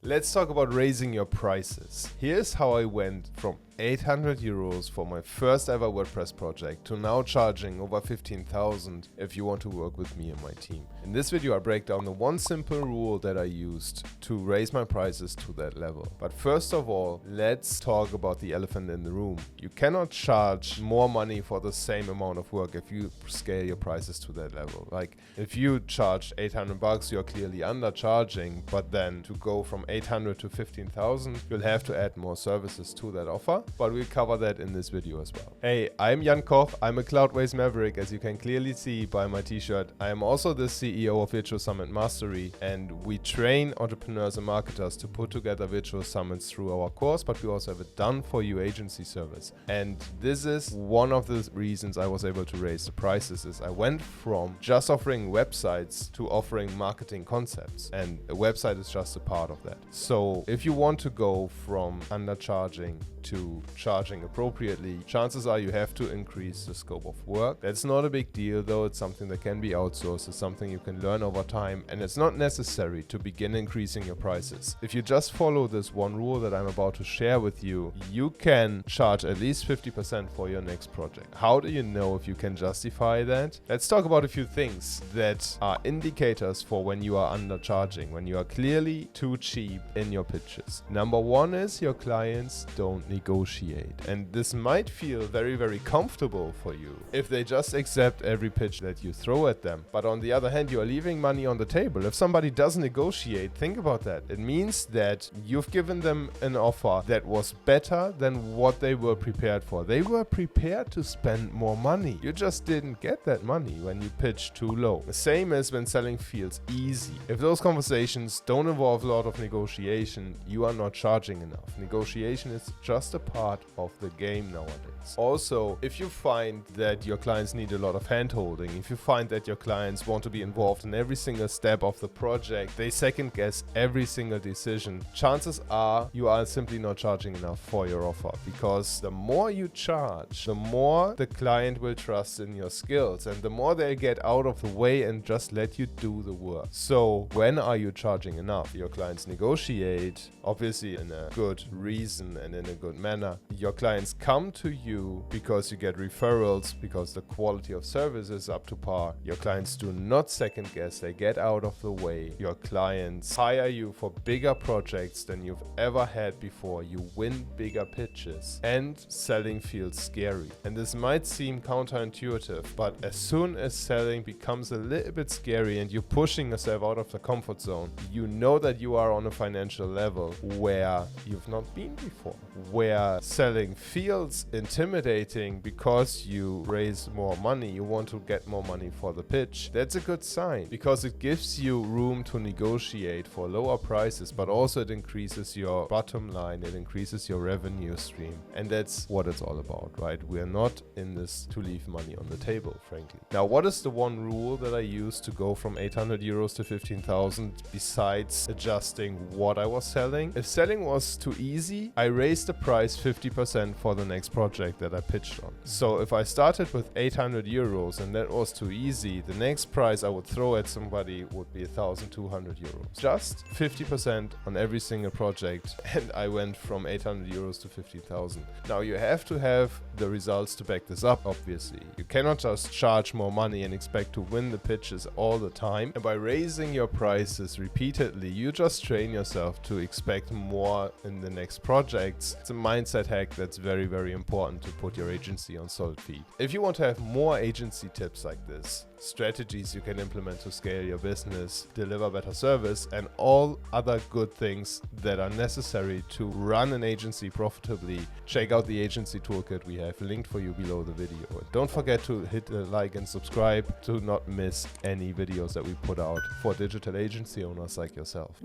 Let's talk about raising your prices. Here's how I went from 800 euros for my first ever WordPress project to now charging over 15,000 if you want to work with me and my team. In this video I break down the one simple rule that I used to raise my prices to that level. But first of all, let's talk about the elephant in the room. You cannot charge more money for the same amount of work if you scale your prices to that level. Like if you charge 800 bucks, you're clearly undercharging, but then to go from 800 to 15,000, you'll have to add more services to that offer. But we'll cover that in this video as well. Hey, I'm Jan Koch. I'm a Cloudways Maverick, as you can clearly see by my t-shirt. I am also the CEO of Virtual Summit Mastery, and we train entrepreneurs and marketers to put together virtual summits through our course, but we also have a done for you agency service. And this is one of the reasons I was able to raise the prices. Is I went from just offering websites to offering marketing concepts, and a website is just a part of that. So if you want to go from undercharging to charging appropriately, chances are you have to increase the scope of work. That's not a big deal though. It's something that can be outsourced. It's something you can learn over time, and it's not necessary to begin increasing your prices. If you just follow this one rule that I'm about to share with you, you can charge at least 50% for your next project. How do you know if you can justify that? Let's talk about a few things that are indicators for when you are undercharging, when you are clearly too cheap in your pitches. Number one is your clients don't negotiate. And this might feel very, very comfortable for you if they just accept every pitch that you throw at them. But on the other hand, you are leaving money on the table. If somebody doesn't negotiate, think about that. It means that you've given them an offer that was better than what they were prepared for. They were prepared to spend more money. You just didn't get that money when you pitched too low. The same as when selling feels easy. If those conversations don't involve a lot of negotiation, you are not charging enough. Negotiation is just a part of the game nowadays. Also, if you find that your clients need a lot of hand-holding, if you find that your clients want to be involved in every single step of the project, they second guess every single decision, chances are you are simply not charging enough for your offer, because the more you charge, the more the client will trust in your skills, and the more they'll get out of the way and just let you do the work. So when are you charging enough? Your clients negotiate, obviously in a good reason and in a good manner. Your clients come to you because you get referrals, because the quality of service is up to par. Your clients do not second guess, they get out of the way. Your clients hire you for bigger projects than you've ever had before. You win bigger pitches, and selling feels scary. And this might seem counterintuitive, but as soon as selling becomes a little bit scary and you're pushing yourself out of the comfort zone, you know that you are on a financial level where you've not been before, where selling feels intimidating because you raise more money, you want to get more money for the pitch. That's a good sign, because it gives you room to negotiate for lower prices, but also it increases your bottom line, it increases your revenue stream. And that's what it's all about, right? We're not in this to leave money on the table, frankly. Now, what is the one rule that I used to go from 800 euros to 15,000 besides adjusting what I was selling? If selling was too easy, I raised the price 50% for the next project that I pitched on. So if I started with 800 euros and that was too easy, the next price I would throw at somebody would be 1,200 euros. Just 50% on every single project, and I went from 800 euros to 15,000. Now you have to have the results to back this up, obviously. You cannot just charge more money and expect to win the pitches all the time. And by raising your prices repeatedly, you just train yourself to expect more in the next projects. It's a mindset hack that's very, very important to put your agency on solid feet. If you want to have more agency tips like this, strategies you can implement to scale your business, deliver better service, and all other good things that are necessary to run an agency profitably, check out the agency toolkit we have linked for you below the video. And don't forget to hit the like and subscribe to not miss any videos that we put out for digital agency owners like yourself.